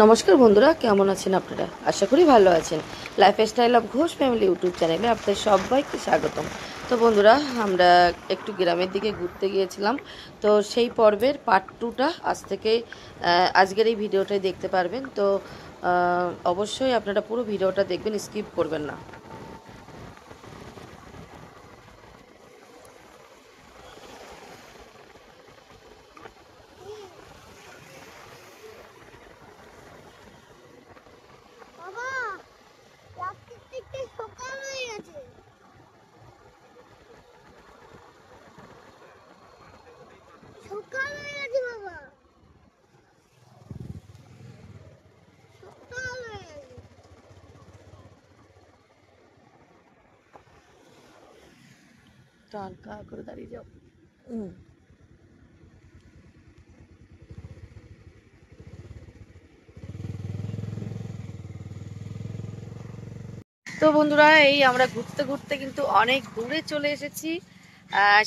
নমস্কার বন্ধুরা, কেমন আছেন আপনারা? আশা করি ভালো আছেন। Lifestyle of Ghosh family YouTube চ্যানেলে আপনাদের সবাইকে স্বাগতম। তো বন্ধুরা, আমরা একটু গ্রামের দিকে ঘুরতে গিয়েছিলাম। তো সেই পর্বের পার্ট 2টা আজ থেকে আজকের এই ভিডিওটাই দেখতে পারবেন। তো অবশ্যই আপনারা পুরো ভিডিওটা দেখবেন, স্কিপ করবেন না। হালকা করে দাঁড়িয়ে যাও। তো বন্ধুরা, এই আমরা ঘুরতে ঘুরতে কিন্তু অনেক দূরে চলে এসেছি।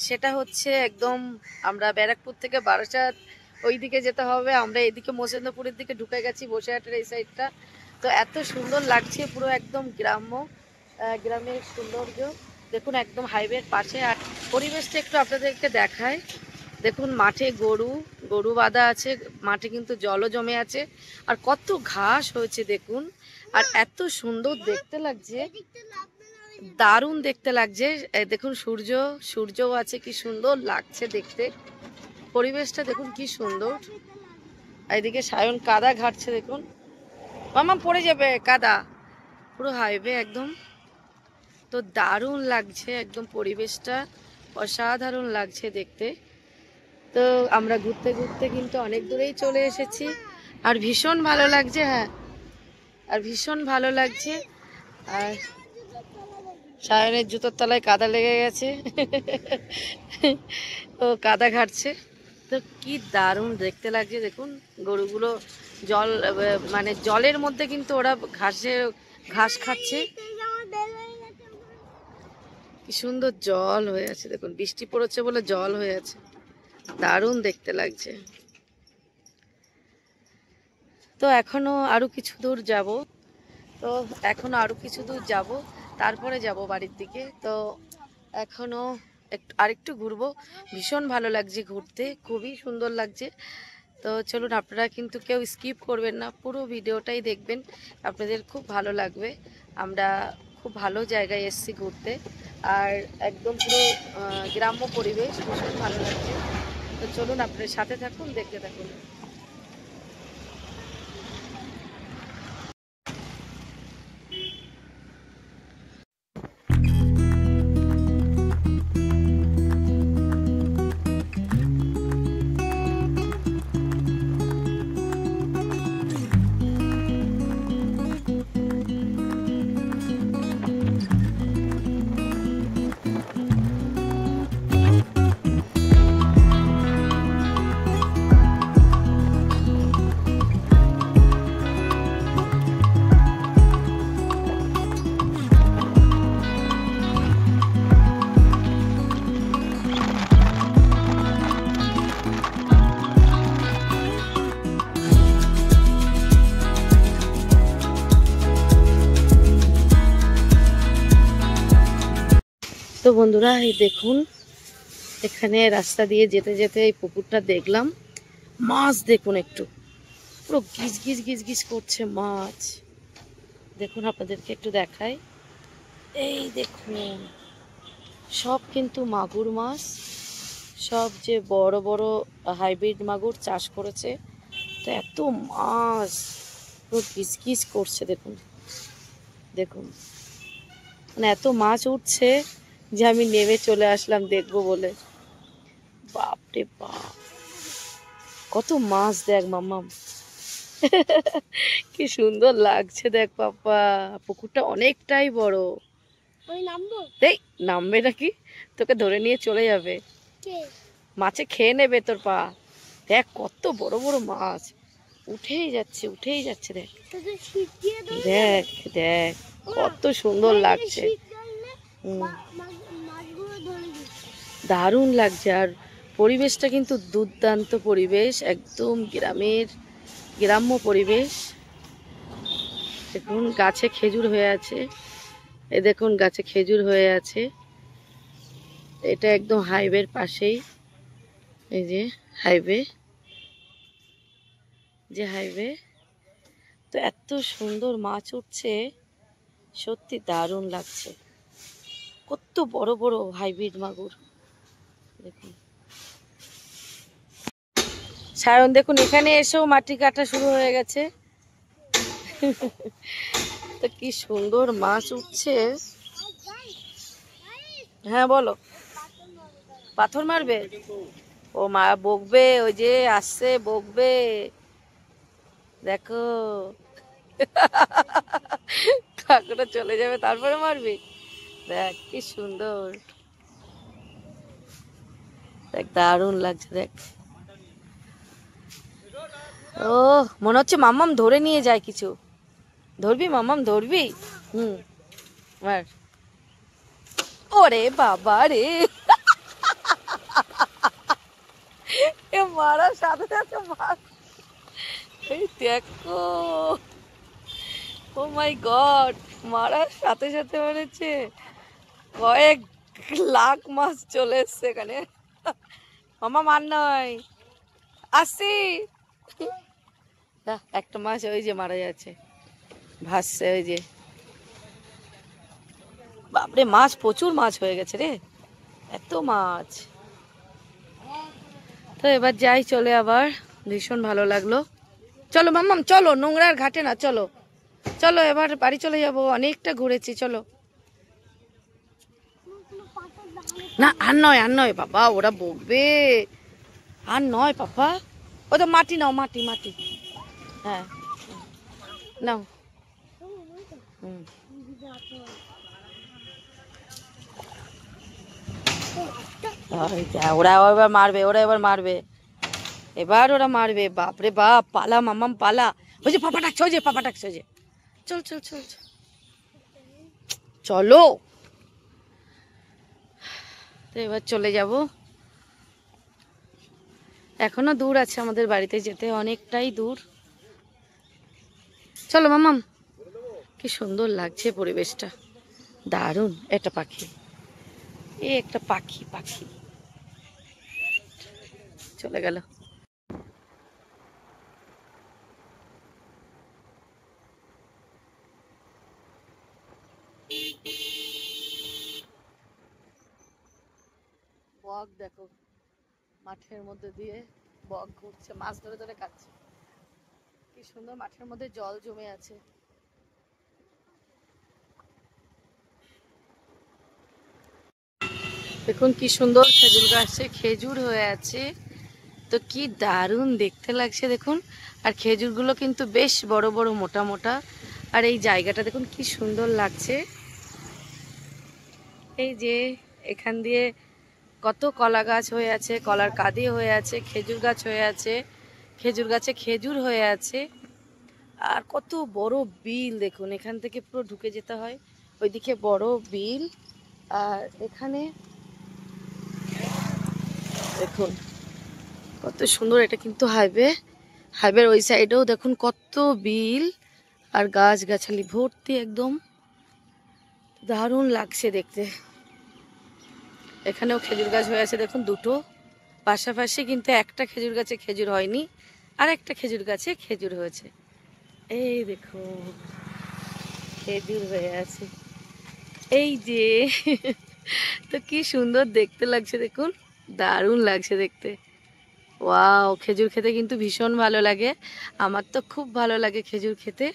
সেটা হচ্ছে একদম আমরা ব্যারাকপুর থেকে বারাসাত ওই দিকে যেতে হবে। আমরা এদিকে মসেন্দ্রপুরের দিকে ঢুকে গেছি, বসিরহাটের এই সাইডটা। তো এত সুন্দর লাগছে, পুরো একদম গ্রামের সৌন্দর্য দেখুন, একদম হাইওয়ের পাশে। আর পরিবেশটা একটু আপনাদেরকে দেখায়। দেখুন, মাঠে গরু বাঁধা আছে, মাঠে কিন্তু জলও জমে আছে, আর কত ঘাস হয়েছে দেখুন। আর এত সুন্দর দেখতে লাগছে, দারুণ দেখতে লাগছে। দেখুন, সূর্যও আছে, কি সুন্দর লাগছে দেখতে। পরিবেশটা দেখুন কি সুন্দর। এইদিকে সায়ন কাদা ঘাটছে, দেখুন মামা পড়ে যাবে, কাদা পুরো হাইওয়ে একদম। তো দারুণ লাগছে, একদম পরিবেশটা অসাধারণ লাগছে দেখতে। তো আমরা ঘুরতে ঘুরতে কিন্তু অনেক দূরেই চলে এসেছি, আর ভীষণ ভালো লাগছে। হ্যাঁ, আর ভীষণ ভালো লাগছে। আর সায়নের জুতোর তলায় কাদা লেগে গেছে, ও কাদা ঘাটছে। তো কি দারুণ দেখতে লাগছে দেখুন। গরুগুলো জল মানে জলের মধ্যে কিন্তু ওরা ঘাস খাচ্ছে। কি সুন্দর জল হয়ে আছে দেখুন, বৃষ্টি পড়েছে বলে জল হয়ে আছে, দারুণ দেখতে লাগছে। তো এখনো আরো কিছু দূর যাব, তারপরে যাব বাড়ির দিকে। তো এখনো আরেকটু ঘুরবো। ভীষণ ভালো লাগছে ঘুরতে, খুবই সুন্দর লাগছে। তো চলুন, আপনারা কিন্তু কেউ স্কিপ করবেন না, পুরো ভিডিওটাই দেখবেন, আপনাদের খুব ভালো লাগবে। আমরা খুব ভালো জায়গায় এসেছি ঘুরতে, আর একদম পুরো গ্রাম্য পরিবেশ, ভীষণ ভালো লাগছে। তো চলুন, আপনার সাথে থাকুন, দেখতে থাকুন। তো বন্ধুরা, এই দেখুন, এখানে রাস্তা দিয়ে যেতে যেতে এই পুকুরটা দেখলাম। মাছ দেখুন, একটু পুরো গিজ গিজ গিজ গিজ করছে মাছ। দেখুন, আপনাদেরকে একটু দেখাই। এই দেখুন, সব কিন্তু মাগুর মাছ, সব যে বড় বড় হাইব্রিড মাগুর চাষ করেছে। তো এত মাছ পুরো গিজ গিজ করছে, দেখুন দেখুন, মানে এত মাছ উঠছে যে আমি নেমে চলে আসলাম দেখবো বলে। বাপরে বাপ, কত মাছ দেখ মাম্মাম। কি সুন্দর লাগছে দেখ পাপা, পুকুরটা অনেকটাই বড়। এই নামবে নাকি, তোকে ধরে নিয়ে চলে যাবে, মাছে খেয়ে নেবে তোর পা। দেখ কত বড় বড় মাছ, উঠেই যাচ্ছে দেখ দেখ দেখ, কত সুন্দর লাগছে। দারুণ লাগছে। আর পরিবেশটা কিন্তু দুর্দান্ত পরিবেশ, একদম গ্রাম্য পরিবেশ। দেখুন গাছে খেজুর হয়ে আছে, এই দেখুন গাছে খেজুর হয়ে আছে। এটা একদম হাইওয়ের পাশেই, এই যে হাইওয়ে, যে হাইওয়ে। তো এত সুন্দর মাছ উঠছে, সত্যি দারুণ লাগছে। কত বড় বড় হাইব্রিড মাগুর দেখুন। সায়ন দেখুন এখানে এসেও মাটি কাটা শুরু হয়ে গেছে। তো কি সুন্দর মাছ উঠছে। হ্যাঁ বলো, পাথর মারবে? ও মা বকবে, ওই যে আসছে বকবে, দেখো। কাকুটা চলে যাবে তারপরে মারবি। দেখ কি সুন্দর, দেখ দারুণ লাগছে দেখ। ও মনে হচ্ছে মাম্মাম ধরে নিয়ে যায় কিছু। ধরবি মাম্মাম, ধরবি? মার। ওরে বাবা রে, এ মারার সাথে সাথে মার। এই দেখো, ও মাই গড, মারার সাথে সাথে মনে হচ্ছে কয়েক লাখ মাছ চলে এসছে এখানে। মামা মার নয়, আসি। একটা মাছ ওই যে মারা যাচ্ছে, ভাসছে ওই যে। বাপরে মাছ, প্রচুর মাছ হয়ে গেছে রে, এত মাছ। তো এবার যাই চলে, আবার ভীষণ ভালো লাগলো। চলো মাম্মাম চলো, নোংরার ঘাটে না, চলো চলো এবার বাড়ি চলে যাবো, অনেকটা ঘুরেছি, চলো। না আর নয়, আর নয় বাবা, ওরা বকবে, আর নয় পাপা। ও তো মাটি নাও, মাটি মাটি, হ্যাঁ নাও। ওরা এবার মারবে, ওরা এবার মারবে, এবার ওরা মারবে। বাপরে বাপ, পালা মামাম পালা। ওই যে পাপা ডাকছে, ওই যে পাপা ডাকছে, ওই যে। চল চল চল চলো। তো এবার চলে যাব, এখনো দূর আছে আমাদের বাড়িতে যেতে, অনেকটাই দূর। চলো মামাম। কি সুন্দর লাগছে পরিবেশটা, দারুণ। একটা পাখি, এ একটা পাখি, পাখি চলে গেল। বক দেখো, মাঠের মধ্যে দিয়ে বক ঘুরছে, মাছ ধরে ধরে খাচ্ছে। কি সুন্দর, মাঠের মধ্যে জল জমে আছে। দেখুন কি সুন্দর খেজুর গাছে খেজুর হয়ে আছে, তো কি দারুণ দেখতে লাগছে দেখুন। আর খেজুরগুলো কিন্তু বেশ বড় বড়, মোটা মোটা। আর এই জায়গাটা দেখুন কি সুন্দর লাগছে। এই যে এখান দিয়ে কত কলা গাছ হয়ে আছে, কলার কাঁদি হয়ে আছে, খেজুর গাছ হয়ে আছে, খেজুর গাছে খেজুর হয়ে আছে। আর কত বড় বিল দেখুন, এখান থেকে পুরো ঢুকে যেতে হয়, ওইদিকে বড় বিল। আর এখানে দেখুন কত সুন্দর, এটা কিন্তু হাইওয়ে, হাইওয়ের ওই সাইডেও দেখুন কত বিল আর গাছ গাছালি ভর্তি, একদম দারুণ লাগছে দেখতে। এখানেও খেজুর গাছ হয়ে আছে দেখুন, দুটো পাশাপাশি, কিন্তু একটা খেজুর গাছে খেজুর হয়নি, আর একটা খেজুর গাছে খেজুর হয়েছে। এই দেখো খেজুর হয়ে আছে, এই যে। তো কি সুন্দর দেখতে লাগছে দেখুন, দারুণ লাগছে দেখতে। ওয়াও, খেজুর খেতে কিন্তু ভীষণ ভালো লাগে, আমার তো খুব ভালো লাগে খেজুর খেতে।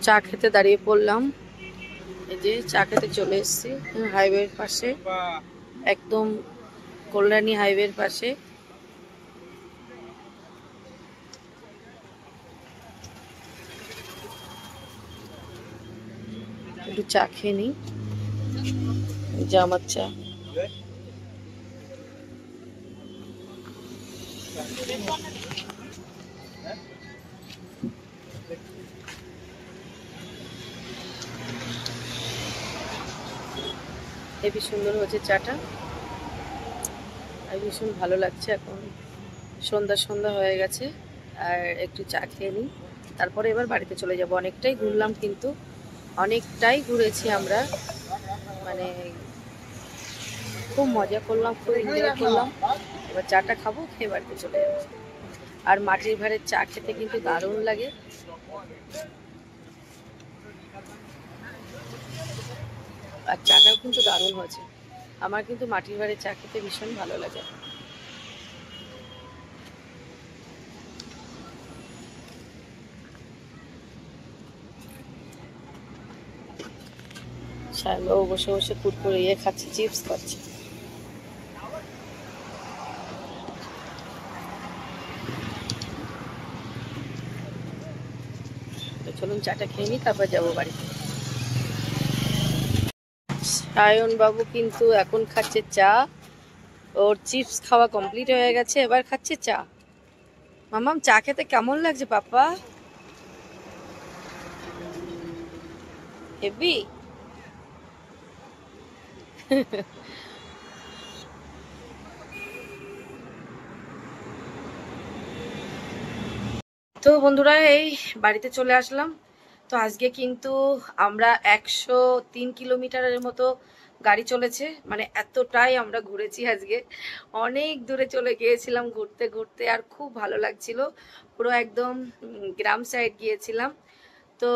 চা খেতে দাঁড়িয়ে পড়লাম। এই যে চা খেতে চলে এসেছি হাইওয়ের পাশে, একদম কল্যাণী হাইওয়ের পাশে। একটু চা খেয়ে নিই, যে আমার চা। হেবি সুন্দর হয়েছে চাটা, আর ভীষণ ভালো লাগছে। এখন সন্ধ্যা সন্ধ্যা হয়ে গেছে, আর একটু চা খেয়ে নিই, তারপরে এবার বাড়িতে চলে যাব। অনেকটাই ঘুরলাম, কিন্তু অনেকটাই ঘুরেছি আমরা, মানে খুব মজা করলাম, খুব এনজয় করলাম। এবার চাটা খাবো, খেয়ে বাড়িতে চলে যাবো। আর মাটির ভাঁড়ের চা খেতে কিন্তু দারুণ লাগে। আর চাটাও কিন্তু দারুণ হয়েছে। আমার কিন্তু মাটির ভাঁড়ের চা খেতে ভীষণ ভালো লাগে। শালো বসে বসে কুরকুরে খাচ্ছে, চিপস খাচ্ছে। তো চলুন চাটা খেয়ে নিই, তারপর যাবো বাড়িতে। সায়ন বাবু কিন্তু এখন খাচ্ছে চা, ওর চিপস খাওয়া কমপ্লিট হয়ে গেছে, এবার খাচ্ছে চা। মামাম চা খেতে কেমন লাগছে পাপা? হেভি। তো বন্ধুরা, এই বাড়িতে চলে আসলাম। তো আজকে কিন্তু আমরা 103 কিলোমিটারের মতো গাড়ি চলেছে, মানে এতটাই আমরা ঘুরেছি আজকে। অনেক দূরে চলে গিয়েছিলাম ঘুরতে ঘুরতে, আর খুব ভালো লাগছিল। পুরো একদম গ্রাম সাইড গিয়েছিলাম। তো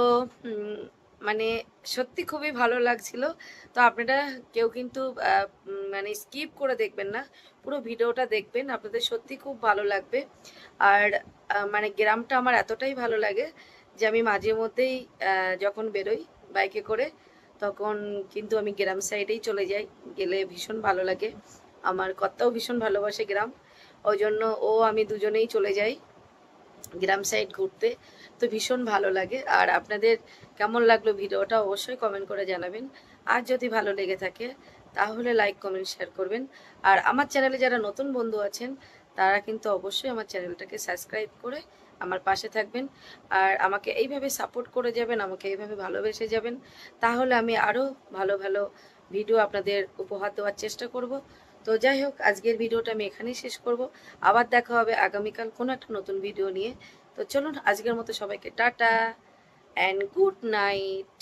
মানে সত্যি খুবই ভালো লাগছিল। তো আপনারা কেউ কিন্তু মানে স্কিপ করে দেখবেন না, পুরো ভিডিওটা দেখবেন, আপনাদের সত্যি খুব ভালো লাগবে। আর মানে গ্রামটা আমার এতটাই ভালো লাগে যে আমি মাঝে মধ্যেই যখন বেরোই বাইকে করে, তখন কিন্তু আমি গ্রাম সাইডেই চলে যাই, গেলে ভীষণ ভালো লাগে। আমার কর্তাও ভীষণ ভালোবাসে গ্রাম, ওই জন্য ও আমি দুজনেই চলে যাই গ্রাম সাইড ঘুরতে। তো ভীষণ ভালো লাগে। আর আপনাদের কেমন লাগলো ভিডিওটা অবশ্যই কমেন্ট করে জানাবেন। আর যদি ভালো লেগে থাকে তাহলে লাইক কমেন্ট শেয়ার করবেন। আর আমার চ্যানেলে যারা নতুন বন্ধু আছেন তারা কিন্তু অবশ্যই আমার চ্যানেলটাকে সাবস্ক্রাইব করে আমার পাশে থাকবেন। আর আমাকে এইভাবে সাপোর্ট করে যাবেন, আমাকে এইভাবে ভালোবেসে যাবেন, তাহলে আমি আরও ভালো ভালো ভিডিও আপনাদের উপহার দেওয়ার চেষ্টা করব। তো যাই হোক, আজকের ভিডিওটা আমি এখানেই শেষ করব। আবার দেখা হবে আগামীকাল কোনো একটা নতুন ভিডিও নিয়ে। তো চলুন আজকের মতো সবাইকে টাটা অ্যান্ড গুড নাইট।